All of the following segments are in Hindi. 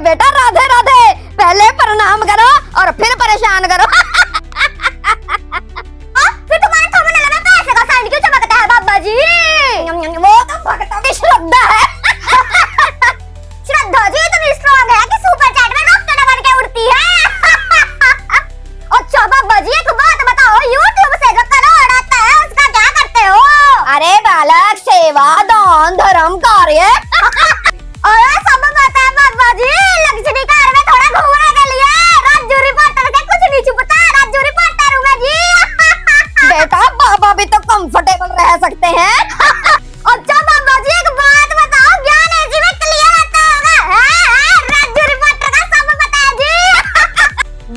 बेटा राधे राधे। पहले प्रणाम करो और फिर परेशान करो। फिर तुम्हारे थंबनेल में पैसे का साइन क्यों चमकता है बाबा जी? वो तो भक्तों की श्रद्धा है। श्रद्धा जी इतनी स्ट्रांग है कि सुपर चैट में रॉकेट बन के उड़ती है। अच्छा बाबा जी एक बात बताओ, यूट्यूब से जो करोड़ आता है उसका क्या करते हो? अरे बालक, सेवा दान धर्म कार्य। अरे सब पता है बाबा जी, लग्जरी कार में थोड़ा घूमने के लिए। राजू रिपोर्टर से कुछ नहीं छुपता, राजू रिपोर्टर हूँ मैं जी। बेटा बाबा भी तो कंफर्टेबल रह सकते हैं। अच्छा बाबा जी एक बात बताओ, ज्ञान ऐसी में क्लियर आता होगा? राजू रिपोर्टर का सब पता है जी।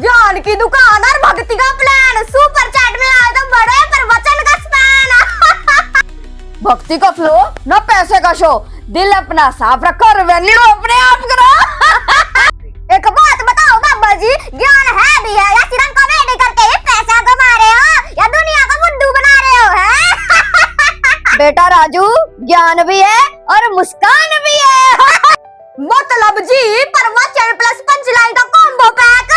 ज्ञान की दुकान और भक्ति का प्लान, सुपर चैट में आए तो बड़े पर वचन का स्पैन। भक्ति का फ्लो न पैसे का शो, दिल अपना साफ रखो, रेवेन्यू अपने आप करो। एक बात बताओ बाबा जी, ज्ञान है भी है या सिर्फ कॉमेडी करके ही पैसा कमा रहे हो या दुनिया को बुद्धू बना रहे हो? है बेटा राजू, ज्ञान भी है और मुस्कान भी है। मतलब जी प्रवचन प्लस पंचलाइन का कॉम्बो पैक।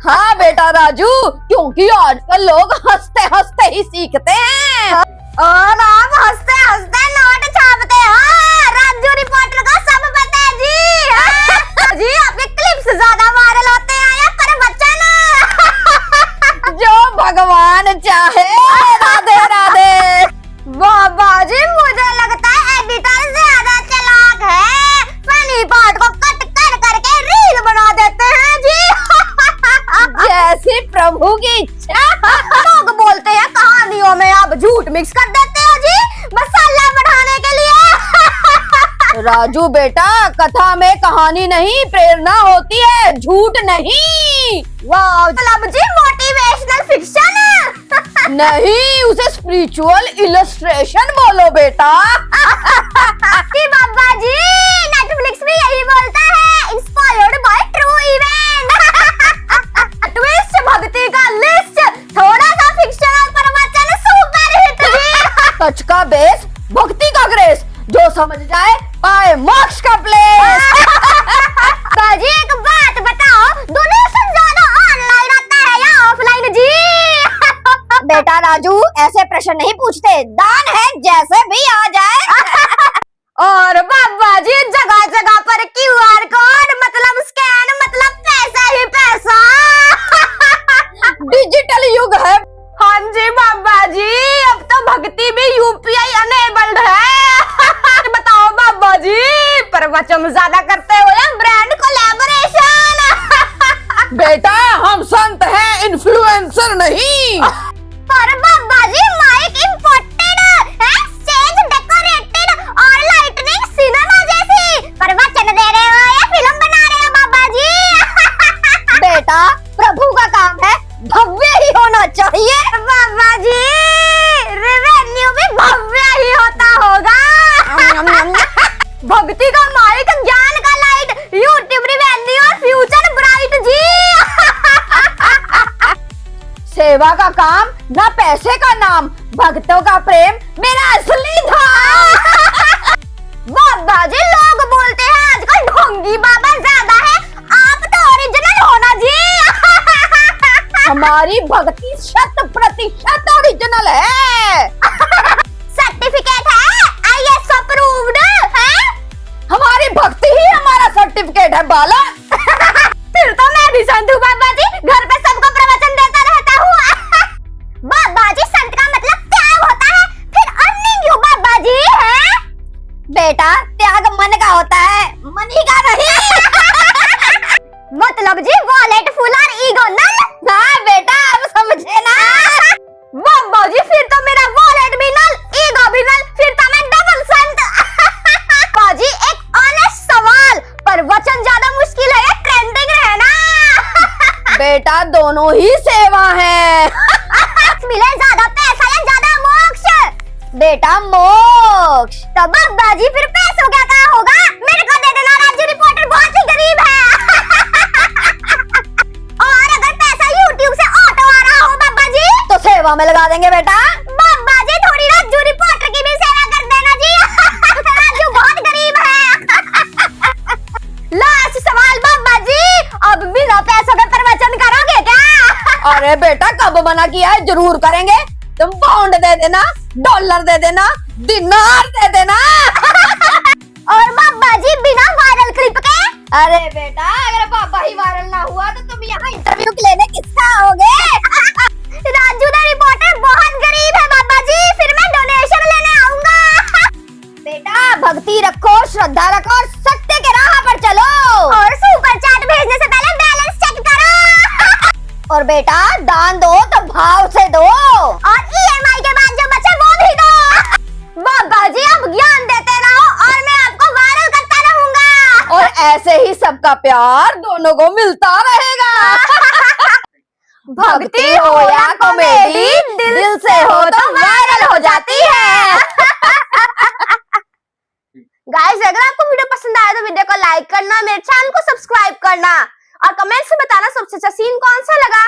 हाँ बेटा राजू, क्योंकि आजकल लोग हंसते हंसते ही सीखते हैं। और आप हंसते हंसते नोट छापते हो। राजू रिपोर्टर को सब पता है जी। जी आपके क्लिप्स ज्यादा वायरल होते हैं या प्रवचन? जो भगवान चाहे। राधे राधे। बाबा जी मुझे लगता है एडिटर ज्यादा चालाक है, फनी पार्ट को कट कर करके रील बना देते हैं जी। जैसी प्रभु की इच्छा। लोग बोलते हैं कहानियों में आप झूठ मिक्स कर देते हो जी, मसाला बढ़ाने के लिए। राजू बेटा, कथा में कहानी नहीं प्रेरणा होती है, झूठ नहीं। वाह, मतलब जी मोटिवेशनल फिक्शन। नहीं, उसे स्पिरिचुअल इलस्ट्रेशन बोलो बेटा। कि बाबा जी नेटफ्लिक्स भी यही बोलता है, inspired by true event. Twist भक्ति का लिस्ट, थोड़ा सा फिक्शन और प्रवचन सुपर हिट जी। सच का बेस, भक्ति का ग्रेस, जो समझ जाए पाए मोक्ष का प्लेस। बाजी एक बात बताओ, डोनेशन ज्यादा ऑनलाइन आता है या ऑफलाइन जी? बेटा राजू, ऐसे प्रश्न नहीं पूछते, दान है जैसे भी आ जाए। और बाबा जी जगह जगह पर क्यूआर कोड, मतलब स्कैन, मतलब पैसा ही पैसा। डिजिटल युग है। हाँ जी बाबा जी, अब तो भक्ति भी यूपीआई अनेबल्ड है। बताओ बाबा जी, प्रवचन ज्यादा करते हो या ब्रांड कोलैबोरेशन? बेटा हम संत हैं, इन्फ्लुएंसर नहीं। पर बाबा जी माइक इम्पोर्टेड है, स्टेज डेकोरेटेड और लाइटनिंग सिनेमा जैसी। प्रवचन दे रहे हो या फिल्म बना रहे हो बाबा जी? बेटा प्रभु का काम है, भव्य ही होना चाहिए। बाबा जी रेवेन्यू भी भव्य ही होता होगा। भक्ति का माइक, ज्ञान का लाइट, यूट्यूब रेवेन्यू और फ्यूचर ब्राइट जी। सेवा का काम ना पैसे का नाम, भक्तों का प्रेम मेरा असली धाम। बाबा जी लोग बोलते हैं आजकल ढोंगी बाबा ज्यादा है, आप तो ओरिजिनल हो ना जी। हमारी भक्ति 100% ओरिजिनल है। सर्टिफिकेट है आईएएस अप्रूव्ड है। हमारी भक्ति ही हमारा सर्टिफिकेट है बाला। फिर तो मैं भी संत हूँ बाबा जी, घर पे सबको प्रवचन देता रहता हूँ। बाबा जी संत का मतलब त्याग होता है, फिर अर्निंग क्यों बाबा जी? है बेटा त्याग मन का होता है, मनी का नहीं। मतलब जी वॉलेट फुल और ईगो नल। हाँ बेटा अब समझे ना। बाबा जी फिर तो मेरा वॉलेट भी नल, ईगो भी नल, फिर तो मैं डबल संत। बाजी एक ऑनेस्ट सवाल, प्रवचन ज्यादा मुश्किल है या ट्रेंडिंग रहना? बेटा दोनों ही सेवा है। मिले ज्यादा पैसा या ज्यादा मोक्ष? बेटा मोक्ष। तो बाबा जी फिर पैसों का क्या होगा? मेरे को दे देना, राजू रिपोर्टर बहुत ही गरीब है। और अगर पैसा यूट्यूब से ऑटो आ रहा हो बाबा जी तो सेवा में लगा देंगे बेटा। बाबा जी थोड़ी राजू रिपोर्टर की भी सेवा कर देना जी। राजू बहुत गरीब है। लो अरे बेटा कब मना किया है, जरूर करेंगे। तुम पाउंड दे देना, डॉलर दे देना, दिनार दे देना। और बाबा जी बिना वायरल क्लिप के? अरे बेटा अगर पापा ही वायरल ना हुआ तो तुम यहाँ इंटरव्यू लेने किसका आओगे? राजू द रिपोर्टर बहुत गरीब है बाबा जी, फिर मैं डोनेशन लेने आऊंगा। बेटा भक्ति रखो, श्रद्धा रखो, सत्य के राह पर चलो। और सुपर चैट भेजने से पहले बैलेंस चेक करो। और बेटा दान दो तो भाव से दो। और ईएमआई के बाद जो बचे वो भी दो। बाबा जी अब ज्ञान देते रहो और मैं आपको वायरल करता रहूंगा। और ऐसे ही सबका प्यार दोनों को मिलता रहेगा। भक्ति हो या कॉमेडी, दिल से हो तो वायरल हो जाती है। गाइस अगर आपको वीडियो पसंद आया तो वीडियो को लाइक करना, मेरे चैनल को सब्सक्राइब करना और कमेंट्स में बताना सबसे अच्छा सीन कौन सा लगा।